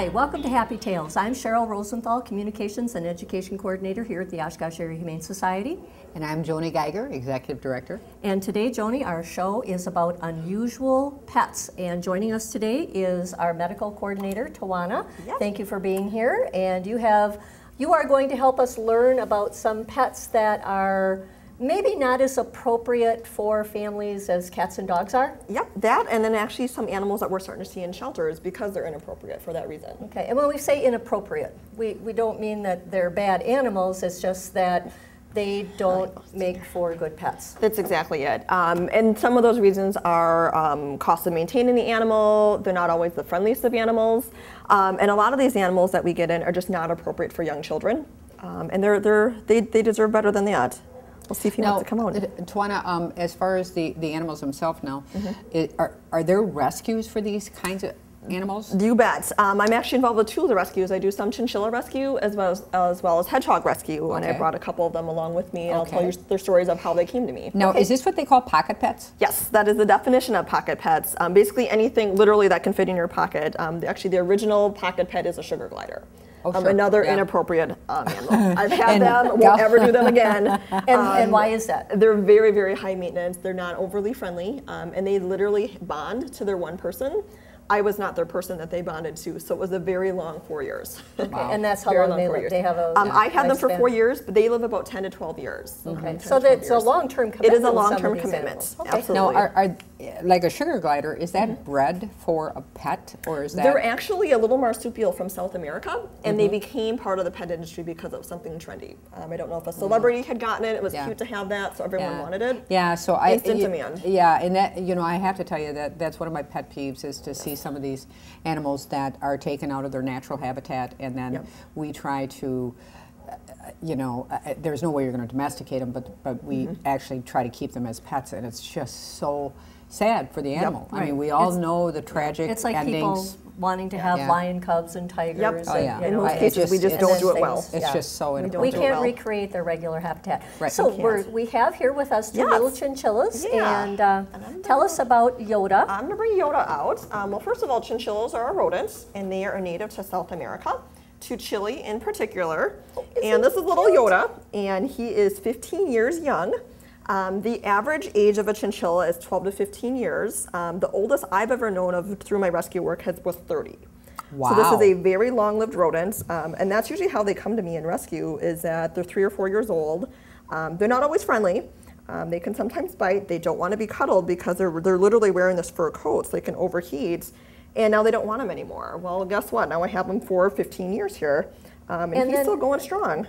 Hi, welcome to Happy Tales. I'm Cheryl Rosenthal, Communications and Education Coordinator here at the Oshkosh Area Humane Society. And I'm Joni Geiger, Executive Director. And today, Joni, our show is about unusual pets. And joining us today is our Medical Coordinator, Tawana. Yes. Thank you for being here. And you are going to help us learn about some pets that are maybe not as appropriate for families as cats and dogs are? Yep, that, and then actually some animals that we're starting to see in shelters because they're inappropriate for that reason. Okay, and when we say inappropriate, we don't mean that they're bad animals, it's just that they don't make for good pets. That's exactly it. And some of those reasons are cost of maintaining the animal, they're not always the friendliest of animals, and a lot of these animals that we get in are just not appropriate for young children, and they deserve better than that. We'll see if he wants to come out. Tawana, as far as the animals themselves now, are there rescues for these kinds of animals? You bet. I'm actually involved with two of the rescues. I do some chinchilla rescue as well as hedgehog rescue, and I brought a couple of them along with me, and I'll tell you their stories of how they came to me. Now, is this what they call pocket pets? Yes, that is the definition of pocket pets. Basically anything literally that can fit in your pocket. Actually, the original pocket pet is a sugar glider. Another inappropriate animal. I've had them, won't ever do them again. And why is that? They're very, very high maintenance. They're not overly friendly, and they literally bond to their one person. I was not their person that they bonded to, so it was a very long 4 years. Okay, and that's how long they live? They have a I had them for 4 years, but they live about 10 to 12 years. Okay, so it's a long-term commitment. It is a long-term commitment, absolutely. Now, like a sugar glider, is that bred for a pet, or is that? They're actually a little marsupial from South America, and they became part of the pet industry because of something trendy. I don't know if a celebrity had gotten it. It was cute to have that, so everyone wanted it. Yeah, so instant demand. Yeah, and that, I have to tell you that's one of my pet peeves is to see some of these animals that are taken out of their natural habitat, and then we try to. There's no way you're going to domesticate them, but we actually try to keep them as pets, and it's just so sad for the animal. I mean, we all know the tragic It's like endings. People wanting to have lion cubs and tigers. In most cases, we just don't do it well. It's just so inappropriate. We can't recreate their regular habitat. Right. So we have here with us two little chinchillas, and tell us about Yoda. I'm going to bring Yoda out. Well, first of all, chinchillas are rodents, and they are native to South America, to Chile in particular. And this is little Yoda, and he is 15 years young. The average age of a chinchilla is 12 to 15 years. The oldest I've ever known of through my rescue work was 30. Wow. So this is a very long-lived rodent, and that's usually how they come to me in rescue, is that they're 3 or 4 years old. They're not always friendly. They can sometimes bite. They don't want to be cuddled because they're literally wearing this fur coat, so they can overheat. And now they don't want them anymore. Well, guess what? Now I have them for 15 years here, and he's still going strong.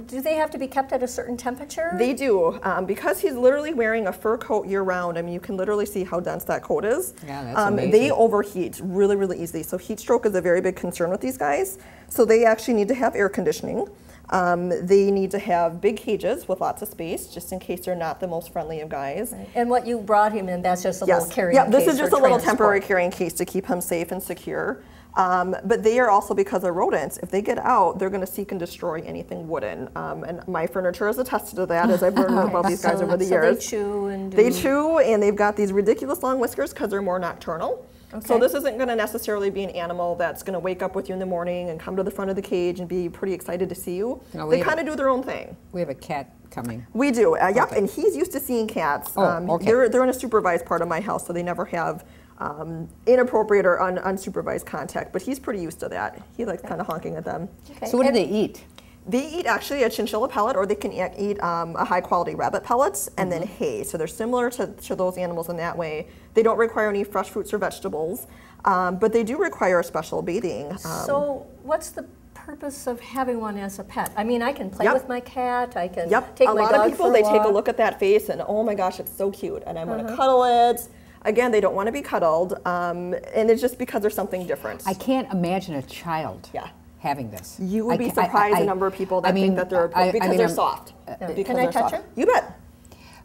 Do they have to be kept at a certain temperature? They do, because he's literally wearing a fur coat year-round. I mean, you can literally see how dense that coat is. Yeah, that's amazing. They overheat really, really easily. So heat stroke is a very big concern with these guys. So they actually need to have air conditioning. They need to have big cages with lots of space, just in case they're not the most friendly of guys. Right. And what you brought him in, that's just a little carrying case. Yeah, this is just a little temporary transport. carrying case to keep him safe and secure. But they are also, because they're rodents, if they get out, they're going to seek and destroy anything wooden. And my furniture is attested to that, as I've learned about these guys over the years. They chew and They chew, and they've got these ridiculous long whiskers because they're more nocturnal. Okay. So this isn't going to necessarily be an animal that's going to wake up with you in the morning and come to the front of the cage and be pretty excited to see you. No, they kind of do their own thing. We have a cat coming. We do, yep, and he's used to seeing cats. They're in a supervised part of my house, so they never have inappropriate or unsupervised contact, but he's pretty used to that. He likes kind of honking at them. Okay. So what do they eat? They eat actually a chinchilla pellet, or they can eat a high quality rabbit pellets and then hay. So they're similar to those animals in that way. They don't require any fresh fruits or vegetables, but they do require a special bathing. So what's the purpose of having one as a pet? I mean, I can play with my cat, I can take my dog for a walk. A lot of people, they take a look at that face and, oh my gosh, it's so cute, and I'm going to cuddle it. Again, they don't want to be cuddled, and it's just because there's something different. I can't imagine a child having this. You would be surprised the number of people that think that they're, because they're soft. Can I touch it? You bet.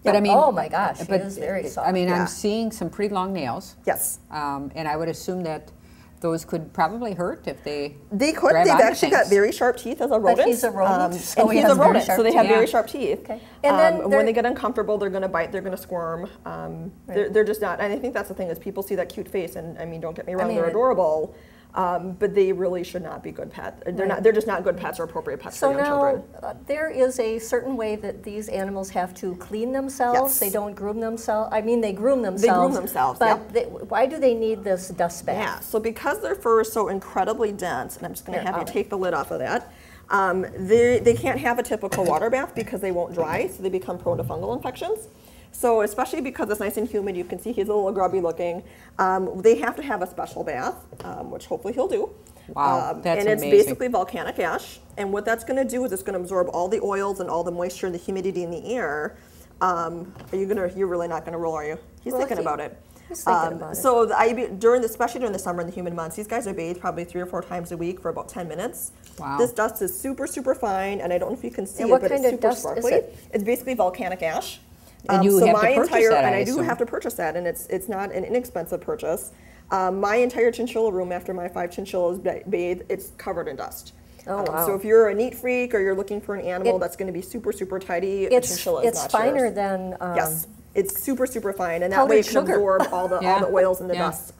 But I mean, oh my gosh, it is very soft. I mean, I'm seeing some pretty long nails. Yes. And I would assume that those could probably hurt if they could. They've actually got very sharp teeth as a rodent. But he's a rodent, so he's a rodent, so they have very sharp teeth. Okay. And then when they get uncomfortable, they're going to bite, they're going to squirm. They're just not, and I think that's the thing, is people see that cute face, and I mean, don't get me wrong, they're adorable. but they really should not be good pets. They're Right. not. They're just not good pets or appropriate pets So for young now, children. there is a certain way that these animals have to clean themselves. Yes. They don't groom themselves. I mean, they groom themselves. themselves, But yep. why do they need this dust bath? Yeah, so because their fur is so incredibly dense, and I'm just going to Here, have you I'll- take the lid off of that, they can't have a typical water bath because they won't dry, so they become prone to fungal infections. So especially because it's nice and humid, you can see he's a little grubby looking, they have to have a special bath, which hopefully he'll do. Wow, that's and it's amazing. basically volcanic ash, and what that's going to do is it's going to absorb all the oils and all the moisture and the humidity in the air. You're really not going to roll, are you? He's Well, thinking he- about it. he's thinking about it. So especially during the summer and the humid months, these guys are bathed probably 3 or 4 times a week for about 10 minutes. Wow. This dust is super, super fine, and I don't know if you can see And it, what but kind it's of super dust is sparkly. it? It's basically volcanic ash. And you so have to my purchase entire, that, and I I do assume. have to purchase that, and it's not an inexpensive purchase. My entire chinchilla room, after my 5 chinchillas bathe, it's covered in dust. Oh, wow. So if you're a neat freak or you're looking for an animal It- that's going to be super, super tidy, a It's chinchilla is not finer yours. than Yes, it's super, super fine, and that powdered way it can sugar. absorb all the Yeah. oils and the Yeah. dust,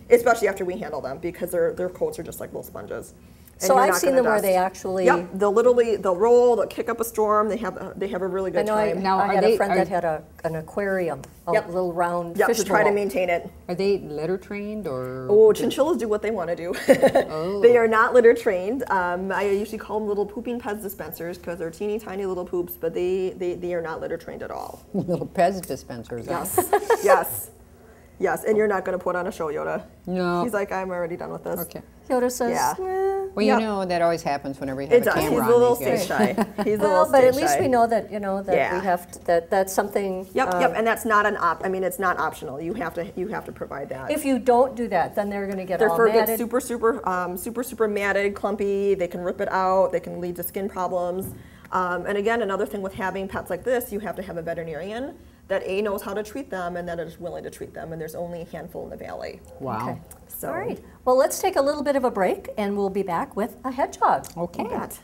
especially after we handle them because their coats are just like little sponges. And So you're I've not seen gonna them where dust. they actually. Yep, they'll roll, they'll kick up a storm. They have a really I good know time. Now, I are had a they- friend are- that had an aquarium, a Yep. little round Yep, fish to try to bowl. maintain it. Are they litter trained or? Oh, chinchillas do what they want to do. Oh. They are not litter trained. I usually call them little pooping Pez dispensers because they're teeny tiny little poops, but they are not litter trained at all. Little Pez dispensers. huh? Yes, yes, yes. And you're not going to put on a show, Yoda. No. He's like, I'm already done with this. Okay. Yoda says, Yeah. Well, Yep. you know that always happens whenever you have It a does. He's camera a little on these stage guys. shy. He's a well, little but at stage least shy. we know that that Yeah. we have that's something. Yep, yep. And that's not it's not optional. You have to provide that. If you don't do that, then they're going to get Their all fur matted. gets super matted, clumpy. They can rip it out. They can lead to skin problems. And again, another thing with having pets like this, you have to have a veterinarian that knows how to treat them and that is willing to treat them. And there's only a handful in the valley. Wow. Okay. So, All right. Well, let's take a little bit of a break, and we'll be back with a hedgehog. Okay. you bet.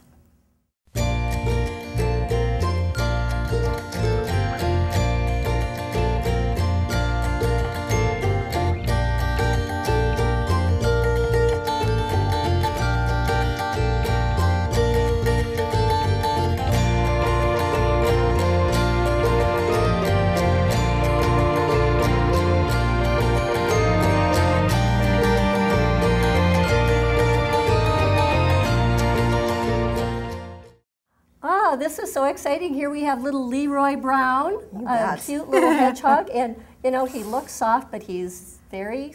Ah, this is so exciting. Here we have little Leroy Brown, a bet. cute little hedgehog, and he looks soft, but he's very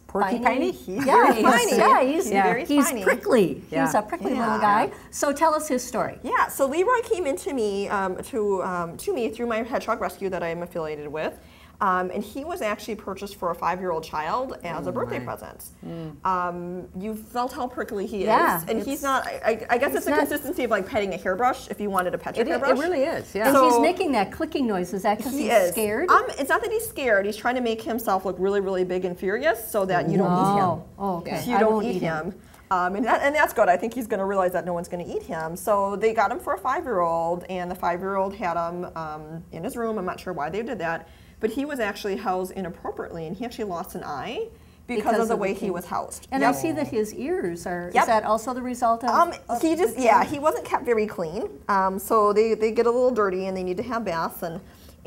Porcupine-y? He's yeah, very spiny. yeah, he's very he's spiny. prickly. Yeah. He's a prickly Yeah. little guy. So tell us his story. Yeah, so Leroy came into me to me through my hedgehog rescue that I am affiliated with, and he was actually purchased for a 5-year-old child as a birthday present. You felt how prickly he Yeah, is, and it's- he's not. I guess it's the not- consistency of like petting a hairbrush if you wanted to pet your It hairbrush. really is. Yeah. And he's So- making that clicking noise. Is that because He he's is scared? It's not that he's scared. He's trying to make himself look really, really big and furious so that you don't eat him. Oh, okay. You I don't won't eat him. And that's good. I think he's going to realize that no one's going to eat him. So they got him for a 5-year-old, and the 5-year-old had him in his room. I'm not sure why they did that, but he was actually housed inappropriately, and he actually lost an eye because of the way he was housed. And Yep. I see that his ears are. Yep. Is that also the result of? He wasn't kept very clean. So they get a little dirty, and they need to have baths,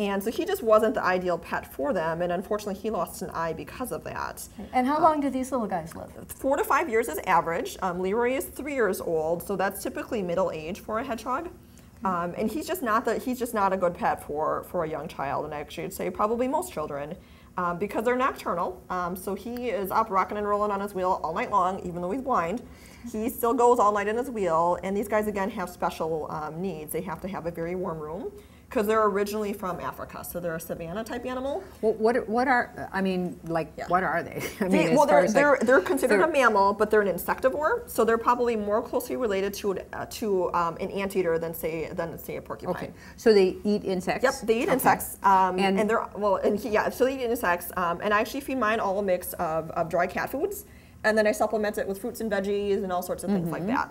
and so he just wasn't the ideal pet for them, and unfortunately he lost an eye because of that. And how long do these little guys live? 4 to 5 years is average. Leroy is 3 years old, so that's typically middle age for a hedgehog. And he's just not a good pet for a young child, and actually I'd say probably most children, because they're nocturnal. So he is up rocking and rolling on his wheel all night long, even though he's blind. He still goes all night in his wheel, and these guys again have special needs. They have to have a very warm room, because they're originally from Africa, so they're a savanna type animal. Well, what are? I mean, like, what are they? I mean, as far They're as, like, they're considered they're- a mammal, but they're an insectivore, so they're probably more closely related to an anteater than say a porcupine. Okay, so they eat insects. Yep, they eat Okay. insects, And- and they're so they eat insects, and I actually feed mine all a mix of dry cat foods, and then I supplement it with fruits and veggies and all sorts of things like that.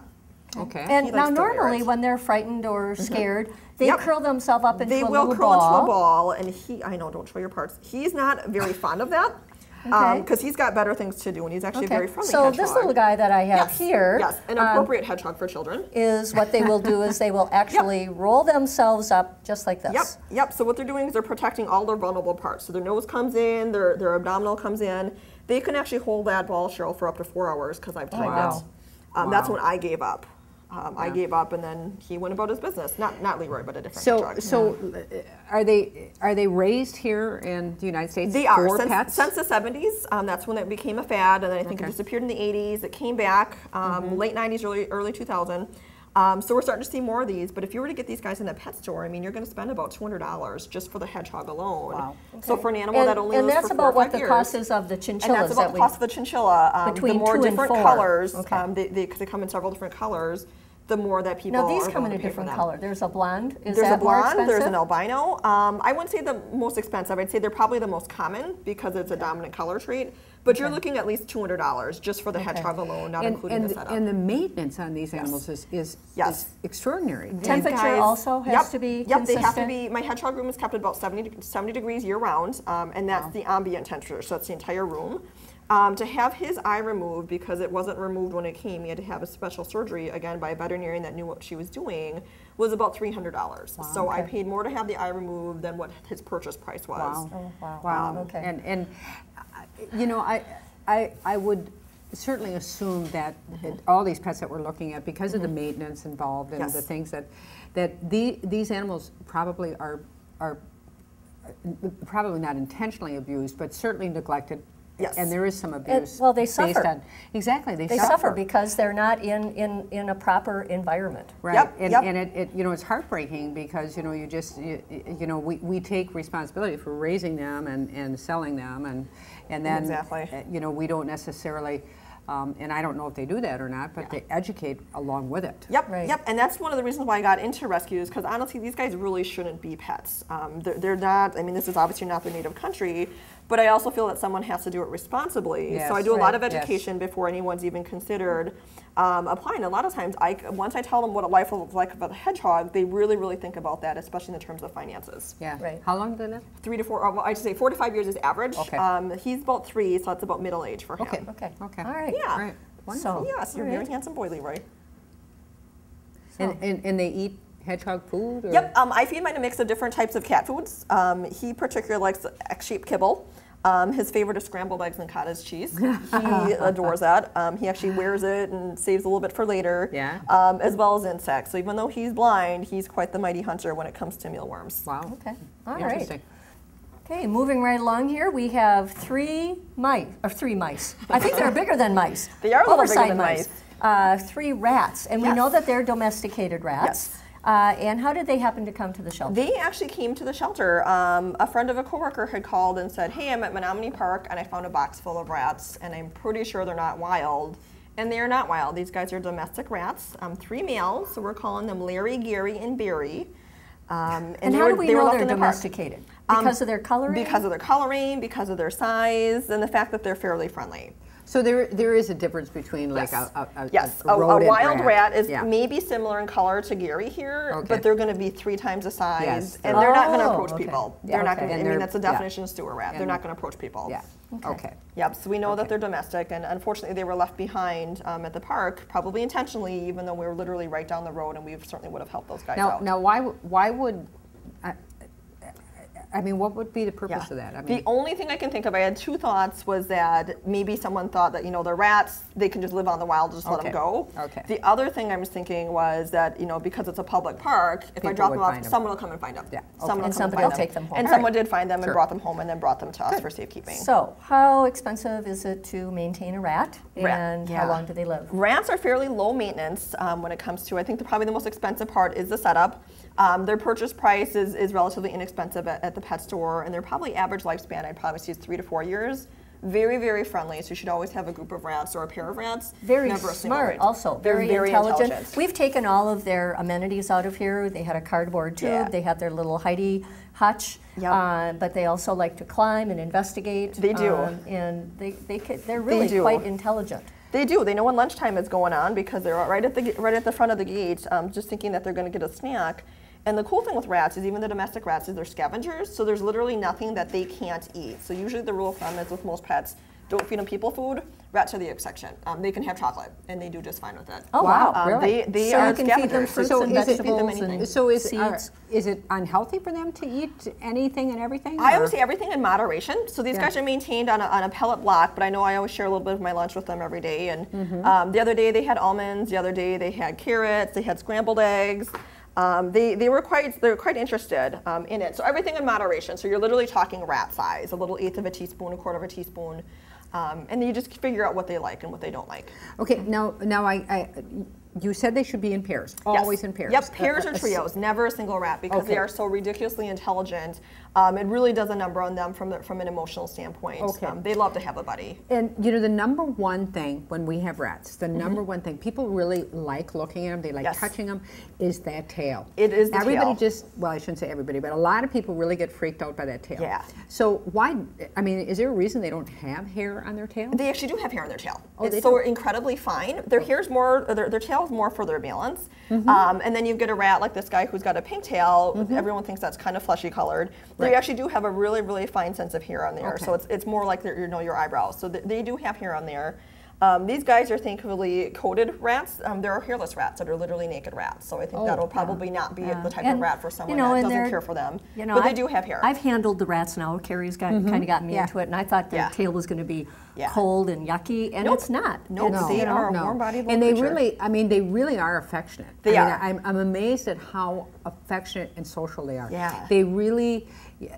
Okay. And He now likes to wear normally it. when they're frightened or scared, they Yep. curl themselves up into They a will little curl ball. into a ball, and I know, don't show your parts. He's not very fond of that. Okay. Because he's got better things to do, and he's actually a very friendly So hedgehog. this little guy that I have Yes, here yes, an appropriate hedgehog for children. is what they will do is they will actually roll themselves up just like this. Yep. So what they're doing is they're protecting all their vulnerable parts. So their nose comes in, their abdominal comes in. They can actually hold that ball, Cheryl, for up to 4 hours because I've tried wow. it. That's when I gave up. I gave up, and then he went about his business. Not Leroy, but a different hedgehog. So are they raised here in the United States? They are. For pets? Since the 70s, that's when it became a fad, and then I think it disappeared in the 80s. It came back late 90s, early 2000. So we're starting to see more of these. But if you were to get these guys in a pet store, I mean, you're going to spend about $200 just for the hedgehog alone. Wow. So for an animal that only lives that's for 4 about or 5 what the years, cost is of the and chinchillas. that's about the cost of the chinchilla. Between the more 2 and different 4. colors, Okay. they come in several different colors, the more that people Now these are come in willing a to pay for different them. color. There's a blonde. Is There's that a blonde, more there's an expensive? albino. I wouldn't say the most expensive. I'd say they're probably the most common because it's a dominant color trait. But you're looking at least $200 just for the hedgehog alone, not including the setup. And the maintenance on these animals is extraordinary. Temperature guys- also has to be Yep, they have to consistent? be. My hedgehog room is kept at about 70 degrees year round, and that's the ambient temperature, so that's the entire room. To have his eye removed because it wasn't removed when it came, he had to have a special surgery, again, by a veterinarian that knew what she was doing, was about $300. So I paid more to have the eye removed than what his purchase price was. Wow. Oh, wow. Wow. Okay. And you know, I would certainly assume that all these pets that we're looking at, because of the maintenance involved and the things that these animals probably are probably not intentionally abused, but certainly neglected. Yes. And there is some abuse. well, they based suffer. on, exactly. They suffer because they're not in a proper environment. Right, Yep, and, yep. and it you know, it's heartbreaking because you know we take responsibility for raising them and selling them and then Exactly. you know, we don't necessarily and I don't know if they do that or not, but they educate along with it. Yep, Right. yep, and that's one of the reasons why I got into rescues, because honestly, these guys really shouldn't be pets. They're not, I mean, this is obviously not their native country, but I also feel that someone has to do it responsibly. Yes. So I do a lot of Right. Yes. education before anyone's even considered applying. A lot of times, once I tell them what a life is like about a hedgehog, they really, really think about that, especially in terms of finances. Yeah. Right. How long do they live? 3 to 4, well, I'd say 4 to 5 years is average. Okay. He's about 3, so that's about middle age for him. Okay. Okay. Okay. All right. Yeah. All right. Wonderful. So, Yes, you're a all very right. handsome boy, Leroy. And they eat hedgehog food? Or? Yep, I feed mine a mix of different types of cat foods. He particularly likes X-shaped kibble. His favorite is scrambled eggs and cottage cheese. He adores that. He actually wears it and saves a little bit for later, Yeah. As well as insects. So even though he's blind, he's quite the mighty hunter when it comes to mealworms. Wow. Okay. All right. Interesting. Okay, moving right along here, we have three mice. I think they're bigger than mice. They are a little bigger Oversized than 3 rats, and we Yes. know that they're domesticated rats. Yes. And how did they happen to come to the shelter? They actually came to the shelter. A friend of a coworker had called and said, "Hey, I'm at Menominee Park and I found a box full of rats, and I'm pretty sure they're not wild." And they are not wild. These guys are domestic rats. 3 males, so we're calling them Larry, Gary, and Barry. and they how were- do we they were know left they're in the park. domesticated? Because of their coloring? Because of their coloring, because of their size, and the fact that they're fairly friendly. So there is a difference between like Yes. a rodent wild rat is yeah. maybe similar in color to Gary here, Okay. but they're going to be 3 times the size, Yes, and they're not going to Oh, approach okay. people. Yeah, They're not okay. going to. And I mean, they're- that's the yeah. definition of sewer rat. They're And- not going to approach people. Yeah. Okay. Yep. So we know that Okay. they're domestic, and unfortunately, they were left behind at the park, probably intentionally, even though we were literally right down the road, and we certainly would have helped those guys out. Now why would I mean, what would be the purpose of that? I mean, The only thing I can think of, I had 2 thoughts, was that maybe someone thought that, they're rats, they can just live on the wild, just let them Okay. go. Okay. The other thing I was thinking was that, because it's a public park, if I People drop would them off, find 'em. someone will come and find them. Yeah, Someone okay. will And come and somebody find will take them home. And All someone did find them Sure. and brought them home and then brought them to us for safekeeping. So, how expensive is it to maintain a rat? Rat, And yeah. how long do they live? Rats are fairly low maintenance when it comes to, I think probably the most expensive part is the setup. Their purchase price is relatively inexpensive at the pet store, and their probably average lifespan, I'd probably say, is 3 to 4 years. Very, very friendly, so you should always have a group of rats or a pair of rats. Very never a single smart rat. also, They're very intelligent. intelligent. We've taken all of their amenities out of here. They had a cardboard tube, Yeah. they had their little Heidi hutch, Yep. but they also like to climb and investigate. They do. And they're really do. quite intelligent. They do. They know when lunchtime is going on because they're right at the front of the gate, just thinking that they're going to get a snack. And the cool thing with rats is even the domestic rats is they're scavengers, so there's literally nothing that they can't eat. So usually the rule of thumb is with most pets, don't feed them people food. Rats are the exception. They can have chocolate, and they do just fine with it. Oh, wow. Really? They So are you can feed them scavengers. fruits So and is it- vegetables and So seeds. is it unhealthy for them to eat anything and everything? I or- always say everything in moderation. So these Yeah. guys are maintained on a pellet block, but I know I always share a little bit of my lunch with them every day. And the other day they had almonds. The other day they had carrots. They had scrambled eggs. They're quite interested in it. So everything in moderation. So you're literally talking rat size, a little eighth of a teaspoon, a quarter of a teaspoon. And then you just figure out what they like and what they don't like. Okay, now you said they should be in pairs, always in pairs. Yep, pairs or trios, never a single rat because they Okay. are so ridiculously intelligent. It really does a number on them from an emotional standpoint. Okay. They love to have a buddy. And you know, the number one thing when we have rats, the number one thing people really like looking at them, they like Yes. touching them, is that tail. It is the everybody tail. well, I shouldn't say everybody, but a lot of people really get freaked out by that tail. Yeah. So why? I mean, is there a reason they don't have hair on their tail? They actually do have hair on their tail. Oh, It's they so do? incredibly fine. Their hair's more, their tail's more for their balance. And then you get a rat like this guy who's got a pink tail. Everyone thinks that's kind of fleshy colored. They Right. actually do have a really, really fine sense of hair on there. Okay. So it's more like your eyebrows. So they do have hair on there. These guys are thankfully coated rats. There are hairless rats that are literally naked rats. So I think that'll probably not be the type of And, rat for someone you know, that and doesn't they're- care for them. You know, but they I've- do have hair. I've handled the rats now. Carrie's kind of got me Yeah. into it, and I thought their Yeah. tail was going to be Yeah. cold and yucky, and Nope. it's not. Nope. It's, They you know, are a warm-bodied little And they creature. really, I mean, they really are affectionate. They I mean, are. I'm amazed at how affectionate and social they are. Yeah. They really,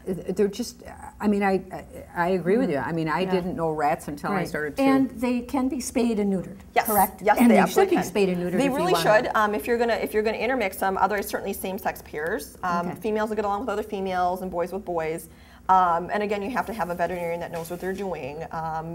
they're just. I mean, I agree with you. I mean, I didn't know rats until I Right. started to. And they can be spayed and neutered. Yes. Correct. Yes, and they they absolutely should can. be spayed and neutered. They if really you wanna. should. If you're gonna intermix them, otherwise certainly same-sex pairs. Okay. Females will get along with other females and boys with boys. And again, you have to have a veterinarian that knows what they're doing.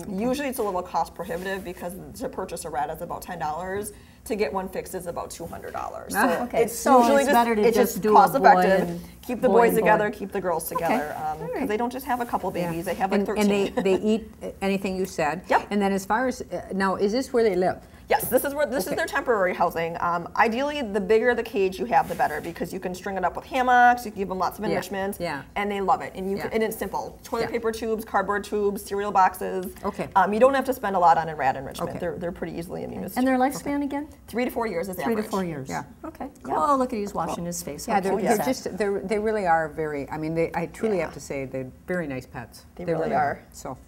Usually it's a little cost prohibitive because to purchase a rat is about $10. To get one fixed is about $200. So Okay. it's So usually it's better to it's just do a cost boy effective. and- Keep the boy boys and boy. together, keep the girls together. All Because right. they don't just have a couple Yeah. babies, they have like and, 13. and they eat anything you said. Yep. And then as far as now, is this where they live? Yes, this is their temporary housing. Ideally, the bigger the cage you have, the better because you can string it up with hammocks. You can give them lots of Yeah, enrichments, yeah. and they love it. And Yeah. and it's simple: toilet Yeah. paper tubes, cardboard tubes, cereal boxes. Okay. You don't have to spend a lot on a rat enrichment. Okay. They're pretty easily amused. And their lifespan again? 3 to 4 years is 3 average. to 4 years. Yeah. Okay. Oh, look at he's washing his face. Yeah, How they're, cute they're is that? just they really are very. I mean, I truly Yeah. have to say they're very nice pets. They really are. So.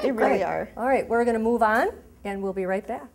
They really are. All right, we're going to move on, and we'll be right back.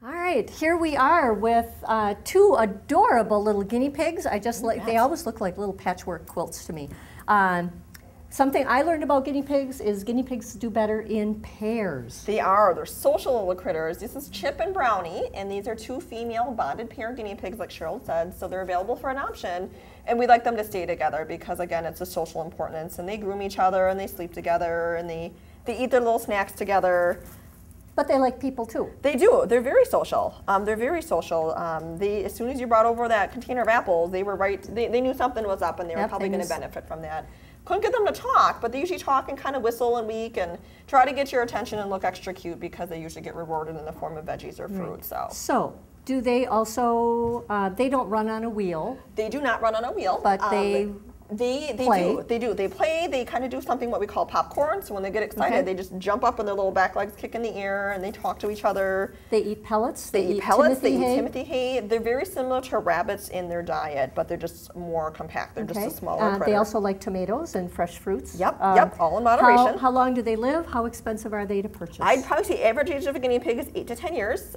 All right, here we are with two adorable little guinea pigs. I just like, they always look like little patchwork quilts to me. Something I learned about guinea pigs is guinea pigs do better in pairs. They are. They're social little critters. This is Chip and Brownie, and these are two female bonded pair guinea pigs, like Cheryl said. So they're available for adoption, and we like them to stay together because, again, it's a social importance. And they groom each other, and they sleep together, and they eat their little snacks together. But they like people too. They do. They're very social. They're very social. As soon as you brought over that container of apples, they were right. They knew something was up, and they were Yep, probably they going to knew benefit from that. Couldn't get them to talk, but they usually talk and kind of whistle and weak and try to get your attention and look extra cute because they usually get rewarded in the form of veggies or fruit. So, do they also, they don't run on a wheel, They do not run on a wheel. but they They play. do. They do. They play. They kind of do something what we call popcorn. So when they get excited, Okay. they just jump up and their little back legs kick in the air and they talk to each other. they eat pellets, They eat pellets. They Timothy eat hay. Timothy hay. They're very similar to rabbits in their diet, but they're just more compact. They're Okay. just a smaller critter. They also like tomatoes and fresh fruits. Yep, yep, all in moderation. How long do they live? How expensive are they to purchase? I'd probably say average age of a guinea pig is 8 to 10 years.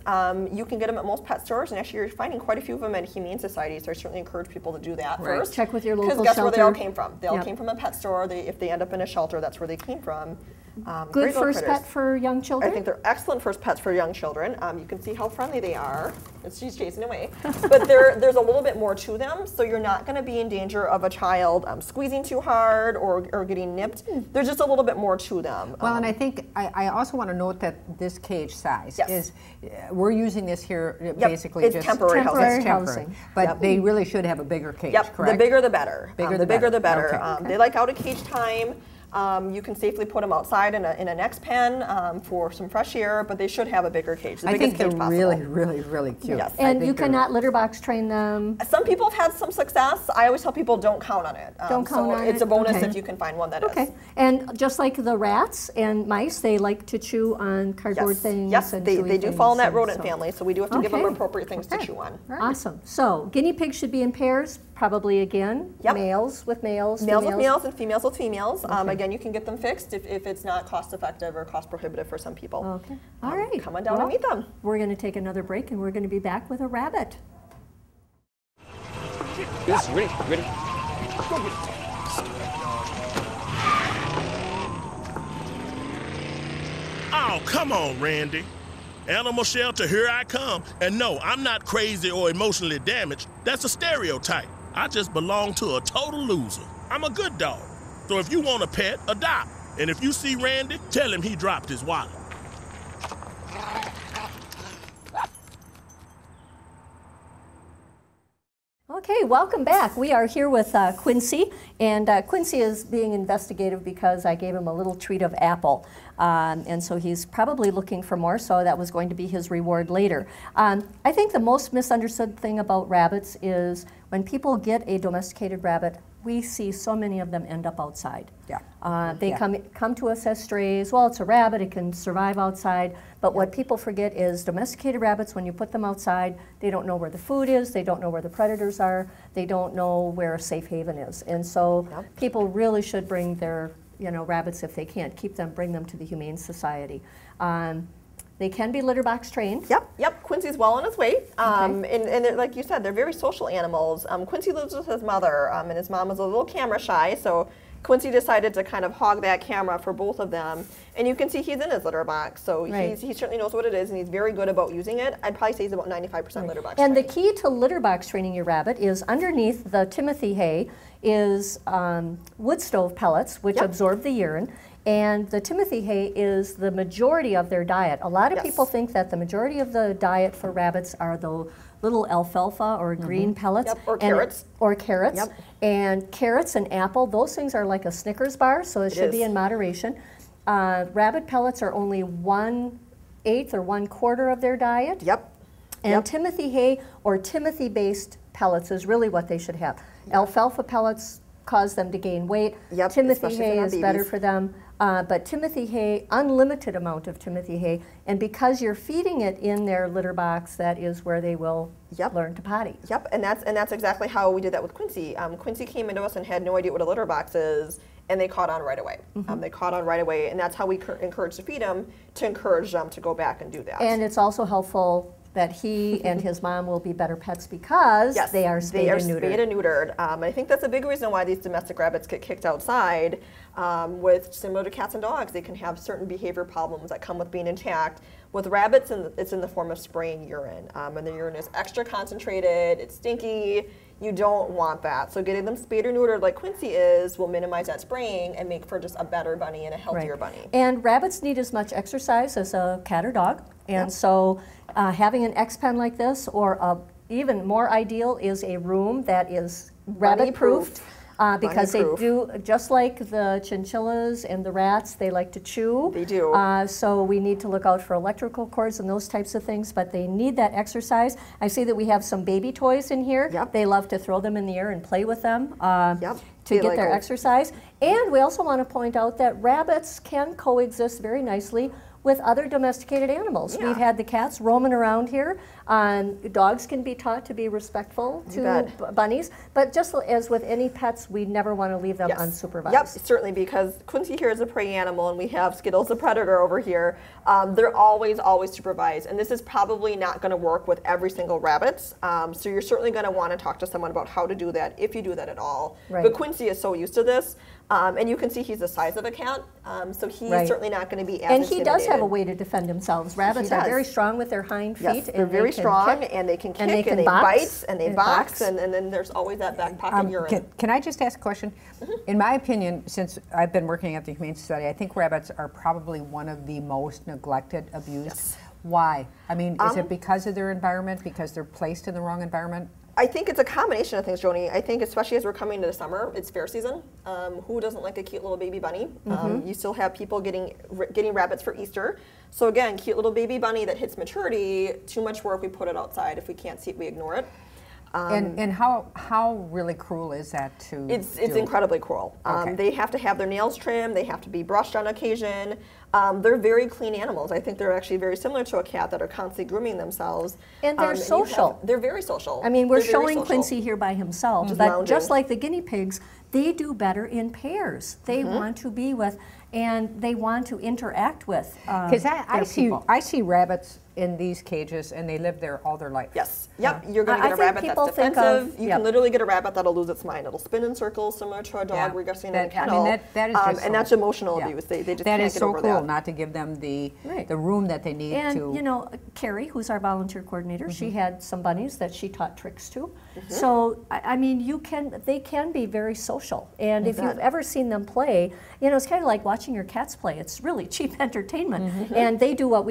You can get them at most pet stores, and actually you're finding quite a few of them at Humane Society, so I certainly encourage people to do that Right. first. Check with your Because local guess where they all shelter. came from? They all Yep. came from a pet store. If they end up in a shelter, that's where they came from. Good little first critters. pet for young children? I think they're excellent first pets for young children. You can see how friendly they are. She's chasing away. But there's a little bit more to them, so you're not going to be in danger of a child squeezing too hard or getting nipped. There's just a little bit more to them. Well, and I think I also want to note that this cage size is, we're using this here basically it's just temporary housing. But they really should have a bigger cage, correct? The bigger the better. The bigger the better. Okay. They like out of cage time. You can safely put them outside in an X pen for some fresh air, but they should have a bigger cage. I think they're really, really, really cute. Yes. And you cannot litter box train them? Some people have had some success. I always tell people don't count on it. Don't count on it? It's a bonus Okay. if you can find one that is. Okay. And just like the rats and mice, they like to chew on cardboard things. Yes, and they chewy do fall in that things, rodent so- family, so we do have to give them Okay. appropriate things to Okay. chew on. Awesome. So guinea pigs should be in pairs, probably again. Yep. Males with males. Males with females. males and females with females. Again, you can get them fixed if it's not cost effective or cost prohibitive for some people. Okay. All right. Come on down Well, and meet them. We're going to take another break, and we're going to be back with a rabbit. Yes, ready, ready. Oh, come on, Randy. Animal shelter, here I come. And no, I'm not crazy or emotionally damaged. That's a stereotype. I just belong to a total loser. I'm a good dog. So if you want a pet, adopt. And if you see Randy, tell him he dropped his wallet. Okay, welcome back. We are here with Quincy, and Quincy is being investigative because I gave him a little treat of apple, and so he's probably looking for more, so that was going to be his reward later. I think the most misunderstood thing about rabbits is when people get a domesticated rabbit, we see so many of them end up outside. Yeah. They come to us as strays. Well, it's a rabbit, it can survive outside. But what people forget is domesticated rabbits, when you put them outside, they don't know where the food is, they don't know where the predators are, they don't know where a safe haven is. And so people really should bring their rabbits if they can't. Bring them to the Humane Society. They can be litter box trained. Yep. Quincy's well on his way. And they're, like you said, they're very social animals. Quincy lives with his mother, and his mom is a little camera shy, so Quincy decided to kind of hog that camera for both of them. And you can see he's in his litter box, so he certainly knows what it is, and he's very good about using it. I'd probably say he's about 95% litter box And trained. the key to litter box training your rabbit is underneath the Timothy hay is wood stove pellets, which absorb the urine. And the Timothy hay is the majority of their diet. A lot of people think that the majority of the diet for rabbits are the little alfalfa or green pellets. Or carrots. Or carrots. And carrots and apple, those things are like a Snickers bar, so it should be in moderation. Rabbit pellets are only 1/8 or 1/4 of their diet. And Timothy hay or Timothy-based pellets is really what they should have. Alfalfa pellets cause them to gain weight. Timothy hay is better for them. But Timothy hay, unlimited amount of Timothy hay, and because you're feeding it in their litter box, that is where they will learn to potty. And that's exactly how we did that with Quincy. Quincy came into us and had no idea what a litter box is, and they caught on right away. They caught on right away, and that's how we encourage to feed them, to encourage them to go back and do that. And it's also helpful that he and his mom will be better pets because they are spayed and neutered. Spayed and neutered. I think that's a big reason why these domestic rabbits get kicked outside. With similar to cats and dogs, they can have certain behavior problems that come with being attacked. With rabbits, it's in the form of spraying urine, and the urine is extra concentrated. It's stinky. You don't want that. So getting them spayed or neutered like Quincy is will minimize that spraying and make for just a better bunny and a healthier bunny. And rabbits need as much exercise as a cat or dog. And so having an X pen like this, or even more ideal, is a room that is rabbit-proofed. Because they do, just like the chinchillas and the rats, they like to chew. They do. So we need to look out for electrical cords and those types of things, but they need that exercise. I see that we have some baby toys in here. They love to throw them in the air and play with them to get their exercise. And we also want to point out that rabbits can coexist very nicely with other domesticated animals. We've had the cats roaming around here. Dogs can be taught to be respectful to bunnies, but just as with any pets, we never want to leave them unsupervised. Certainly, because Quincy here is a prey animal and we have Skittles the predator over here. They're always supervised, and this is probably not going to work with every single rabbit. So you're certainly going to want to talk to someone about how to do that, if you do that at all. But Quincy is so used to this. And you can see he's the size of a cat, so he's Right. certainly not going to be as And he does have a intimidated. way to defend themselves. Rabbits He are does. very strong with their hind feet. Yes, they're and very they can strong, kick, and they can kick, and they and can they box, bite, and they and box, box. and then there's always that back pocket urine. Can I just ask a question? In my opinion, since I've been working at the Humane Society, I think rabbits are probably one of the most neglected, abused. Yes. Why? I mean, is it because of their environment, because they're placed in the wrong environment? I think it's a combination of things, Joni. I think especially as we're coming to the summer, it's fair season. Who doesn't like a cute little baby bunny? You still have people getting rabbits for Easter. So again, cute little baby bunny that hits maturity, too much work, we put it outside. If we can't see it, we ignore it. And how really cruel is that to It's do? incredibly cruel. Okay. They have to have their nails trimmed. They have to be brushed on occasion. They're very clean animals. I think they're actually very similar to a cat that are constantly grooming themselves. And they're social. They're very social. I mean, we're They're very showing social. Quincy here by himself, but Lounging. just like the guinea pigs, they do better in pairs. They Mm-hmm. want to be with, and they want to interact with. Because I their see people. I see rabbits in these cages, and they live there all their life. Yes. Yep. You're going to I get a think rabbit people that's think defensive. of- You yep. can literally get a rabbit that'll lose its mind. It'll spin in circles, similar to a dog Yeah. regressing in a I mean, kennel. that is just and that's so- emotional yeah. abuse. They just That can't is get so over cool that. not to give them the Right. room that they need And to. you know, Carrie, who's our volunteer coordinator, she Mm-hmm. had some bunnies that she taught tricks to. So I mean, they can be very social. And if you've bet. ever seen them play, you know, it's kind of like watching your cats play. It's really cheap entertainment. Mm-hmm. And they do what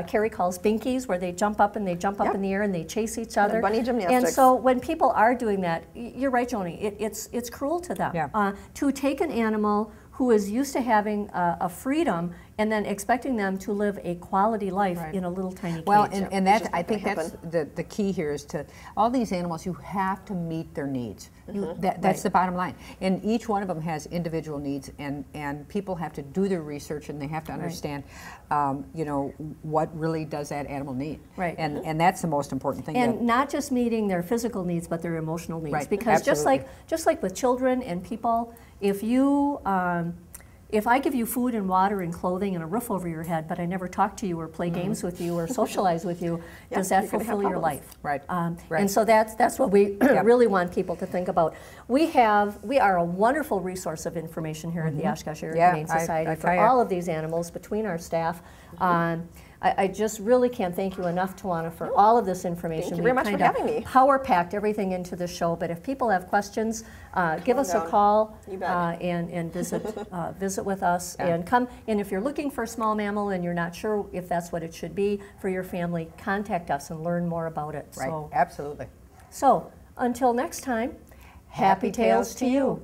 Carrie calls binkies, where they jump up and they jump up Yep. in the air and they chase each other. bunny And gymnastics. so when people are doing that, you're right, Joni. It's cruel to them Yeah. to take an animal who is used to having a freedom and then expecting them to live a quality life Right. in a little tiny cage. Well, and It's that just I not think gonna that's the key here is to all these animals. You have to meet their needs. Mm-hmm. That's Right. the bottom line. And each one of them has individual needs, and people have to do their research and they have to understand, you know, what really does that animal need. Right. And that's the most important thing. and not just meeting their physical needs, but their emotional needs. Right, Because absolutely. just like with children and people, if I give you food and water and clothing and a roof over your head, but I never talk to you or play games with you or socialize with you, Yeah, does that you're gonna have fulfill your problems. life? Right, And right. so that's what we really want people to think about. We are a wonderful resource of information here at the Oshkosh Area Yeah, Humane I Society for tell ya. all of these animals between our staff. I just really can't thank you enough, Tawana, for all of this information. Thank you very We much for kinda having me. Power-packed everything into the show, but if people have questions, give us a down. call You bet. and visit with us. Yeah. And come, and if you're looking for a small mammal and you're not sure if that's what it should be for your family, contact us and learn more about it. Right. Absolutely. So until next time, happy tales to you.